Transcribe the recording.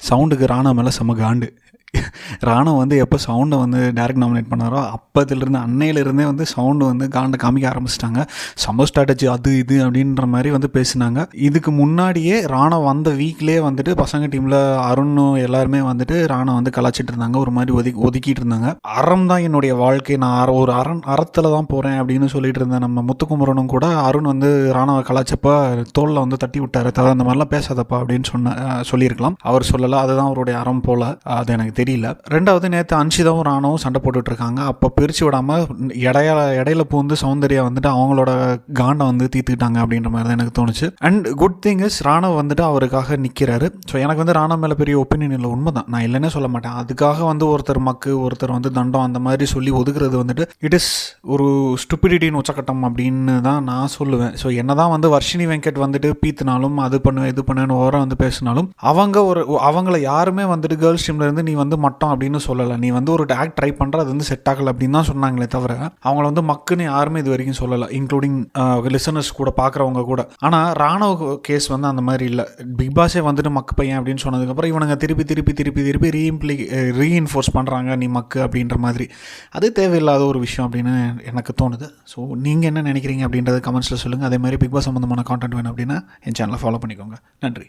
சவுண்டுக்கு ராணா மேலே செம காண்டு. ராணா வந்து எப்போ சவுண்டை வந்து டைரக்ட் நாமினேட் பண்ணாரோ அப்போதுலேருந்து அன்னையிலேருந்தே வந்து சவுண்டு வந்து காண்டை காமிக்க ஆரம்பிச்சிட்டாங்க. சம்மர் ஸ்ட்ராட்டஜி அது இது அப்படின்ற மாதிரி வந்து பேசினாங்க. இதுக்கு முன்னாடியே ராணா வந்த வீக்லேயே வந்துட்டு பசங்க டீமில் அருணும் எல்லாருமே வந்துட்டு ராணா வந்து கலாச்சிட்டு இருந்தாங்க, ஒரு மாதிரி ஒதுக்கிட்டு இருந்தாங்க. அறம் தான் என்னுடைய வாழ்க்கை, நான் ஒரு அறத்தில் தான் போகிறேன் அப்படின்னு சொல்லிட்டு இருந்தேன். நம்ம முத்துக்குமரனும் கூட அருண் வந்து ராணாவை கலாச்சப்பா தோளில் வந்து தட்டி விட்டாரு, அந்த மாதிரிலாம் பேசாதப்பா அப்படின்னு சொல்லியிருக்கலாம். அவர் சொல்லலை, அதுதான் அவருடைய அறம் போல், அது எனக்கு தெரியல. ரெண்டாவது நேற்று அன்ஷிதாவும் ராணாவும் சண்டை போட்டுட்டு இருக்காங்க. அப்போ பிரித்து விடாமல் இடையில பூந்து சௌந்தர்யா வந்துட்டு அவங்களோட காண்டை வந்து தீர்த்துக்கிட்டாங்க அப்படின்ற மாதிரி தான் எனக்கு தோணுச்சு. And good thing is Rana வந்துட்டு அவருக்காக நிற்கிறாரு. ஸோ எனக்கு வந்து ராணா மேலே பெரிய ஒப்பீனியன் இல்லை, உண்மைதான், நான் இல்லைன்னே சொல்ல மாட்டேன். அதுக்காக வந்து ஒருத்தர் வந்து தண்டம் அந்த மாதிரி சொல்லி ஒதுக்குறது வந்துட்டு இட் இஸ் ஒரு ஸ்டூபிடிட்டின்னு உச்சக்கட்டம் அப்படின்னு தான் நான் சொல்லுவேன். ஸோ என்னதான் வந்து வர்ஷினி வெங்கட் வந்துட்டு பீத்தினாலும் அது பண்ணுவேன் இது பண்ணுவேன்னு ஓரம் வந்து பேசினாலும் அவங்கள யாருமே வந்துட்டு கேர்ள்ஸ் டீம்ல இருந்து நீ வந்து மட்டம் அப்படின்னு சொல்லலை. நீ வந்து ஒரு ஆக்ட் ட்ரை பண்ணுற, அது வந்து செட் ஆகலை அப்படின்னு தான் சொன்னாங்களே தவிர அவங்கள வந்து மக்குன்னு யாருமே இது வரைக்கும் சொல்லலை, இன்க்ளூடிங் லிசனர்ஸ் கூட பார்க்குறவங்க கூட. ஆனால் ராணுவ கேஸ் வந்து அந்த மாதிரி இல்லை. பிக் பாஸே வந்துட்டு மக்கு பையன் அப்படின்னு சொன்னதுக்கப்புறம் இவனுங்க திருப்பி ரீஇன்ஃபோர்ஸ் பண்ணுறாங்க நீ மக்கு அப்படின்ற மாதிரி. அது தேவையில்லாத ஒரு விஷயம் அப்படின்னு எனக்கு தோணுது. ஸோ நீங்கள் என்ன நினைக்கிறீங்க அப்படின்றத கமெண்ட்ஸில் சொல்லுங்கள். அதே மாதிரி பிக் பாஸ் சம்மந்தமான கான்டென்ட் வேணும் அப்படின்னா என் சேனலை ஃபாலோ பண்ணிக்கோங்க. நன்றி.